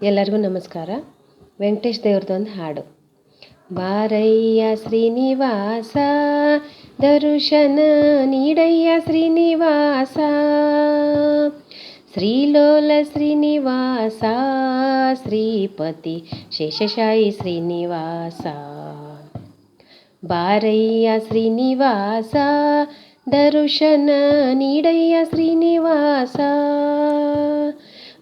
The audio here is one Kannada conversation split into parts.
ಎಲ್ಲರಿಗೂ ನಮಸ್ಕಾರ. ವೆಂಕಟೇಶ್ ದೇವ್ರದ್ದೊಂದು ಹಾಡು. ಬಾರಯ್ಯ ಶ್ರೀನಿವಾಸ ದರ್ಶನ ನೀಡಯ್ಯ ಶ್ರೀನಿವಾಸ, ಶ್ರೀಲೋಲ ಶ್ರೀನಿವಾಸ ಶ್ರೀಪತಿ ಶೇಷಶಾಯಿ ಶ್ರೀನಿವಾಸ. ಬಾರಯ್ಯ ಶ್ರೀನಿವಾಸ ದರ್ಶನ ನೀಡಯ್ಯ ಶ್ರೀನಿವಾಸ,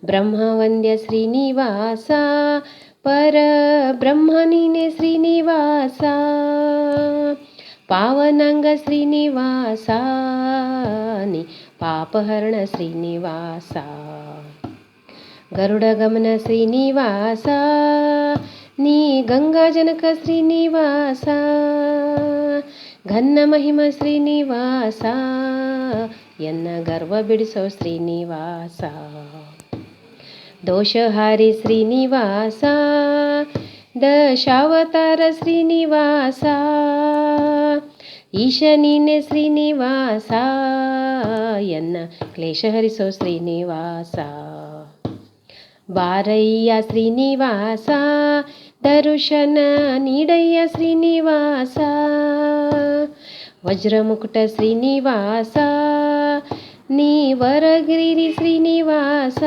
ಬ್ರಹ್ಮವಂದ್ಯ ಶ್ರೀನಿವಾಸ ಪರಬ್ರಹ್ಮನಿನೇ ಶ್ರೀನಿವಾಸ, ಪಾವನಾಂಗ ಶ್ರೀನಿವಾಸ ನಿ ಪಾಪಹರಣ ಶ್ರೀನಿವಾಸ, ಗರುಡಗಮನ ಶ್ರೀನಿವಾಸ ನೀ ಗಂಗಾಜನಕ ಶ್ರೀನಿವಾಸ, ಘನ್ನ ಮಹಿಮ ಶ್ರೀನಿವಾಸ ಎನ್ನ ಗರ್ವ ಬಿಡಿಸೋ ಶ್ರೀನಿವಾಸ, ದೋಷಹಾರಿ ಶ್ರೀನಿವಾಸ ದಶಾವತಾರ ಶ್ರೀನಿವಾಸ, ಈಶ ನೀನೆ ಶ್ರೀನಿವಾಸ ಎನ್ನ ಕ್ಲೇಶ ಹರಿಸೋ ಶ್ರೀನಿವಾಸ. ಬಾರಯ್ಯ ಶ್ರೀನಿವಾಸ ದರ್ಶನ ನೀಡಯ್ಯ ಶ್ರೀನಿವಾಸ, ವಜ್ರಮುಕುಟ ಶ್ರೀನಿವಾಸ ನೀ ವರಗಿರಿ ಶ್ರೀನಿವಾಸ,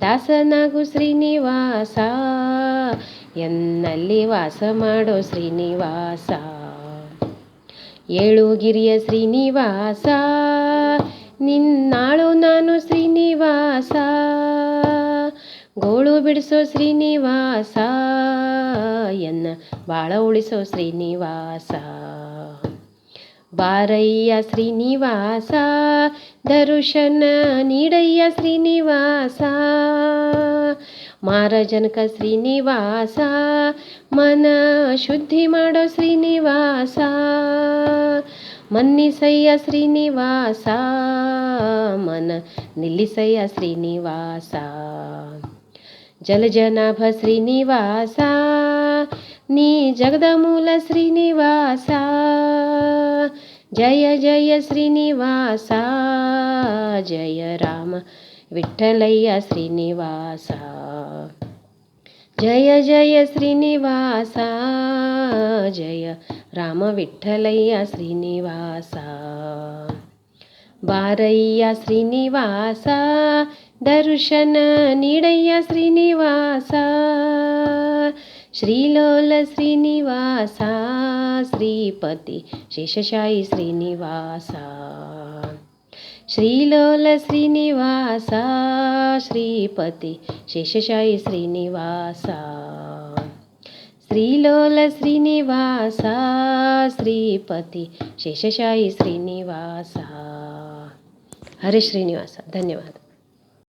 ದಾಸನಾಗು ಶ್ರೀನಿವಾಸ ಎನ್ನಲ್ಲಿ ವಾಸ ಮಾಡೋ ಶ್ರೀನಿವಾಸ, ಏಳುಗಿರಿಯ ಶ್ರೀನಿವಾಸ ನಿನ್ನಾಳು ನಾನು ಶ್ರೀನಿವಾಸ, ಗೋಳು ಬಿಡಿಸೋ ಶ್ರೀನಿವಾಸ ಎನ್ನ ಬಾಳ ಉಳಿಸೋ ಶ್ರೀನಿವಾಸ. ಬಾರಯ್ಯ ಶ್ರೀನಿವಾಸ ದರ್ಶನ ನೀಡಯ್ಯ ಶ್ರೀನಿವಾಸ, ಮಾರಜನಕ ಶ್ರೀನಿವಾಸ ಮನ ಶುದ್ಧಿ ಮಾಡೋ ಶ್ರೀನಿವಾಸ, ಮನ್ನಿಸಯ್ಯ ಶ್ರೀನಿವಾಸ ಮನ ನಿಲ್ಲಿಸಯ್ಯ ಶ್ರೀನಿವಾಸ, ಜಲಜನಾಭ ಶ್ರೀನಿವಾಸ ನೀ ಜಗದ ಮೂಲ ಶ್ರೀನಿವಾಸ, ಜಯ ಜಯ ಶ್ರೀನಿವಾಸ ಜಯ ರಾಮ ವಿಠ್ಠಲಯ್ಯ ಶ್ರೀನಿವಾಸ, ಜಯ ಜಯ ಶ್ರೀನಿವಾಸ ಜಯ ರಾಮ ವಿಠ್ಠಲಯ್ಯ ಶ್ರೀನಿವಾಸ. ಬಾರಯ್ಯ ಶ್ರೀನಿವಾಸ ದರ್ಶನ ನೀಡಯ್ಯ ಶ್ರೀನಿವಾಸ, ಶ್ರೀಲೋಲ ಶ್ರೀನಿವಾಸ ಶ್ರೀಪತಿ ಶೇಷಶಾಯಿ ಶ್ರೀನಿವಾಸ, ಶ್ರೀಲೋಲ ಶ್ರೀನಿವಾಸ ಶ್ರೀಪತಿ ಶೇಷಶಾಯಿ ಶ್ರೀನಿವಾಸ, ಶ್ರೀಲೋಲ ಶ್ರೀನಿವಾಸ ಶ್ರೀಪತಿ ಶೇಷಶಾಯಿ ಶ್ರೀನಿವಾಸ. ಹರೇ ಶ್ರೀನಿವಾಸ. ಧನ್ಯವಾದ.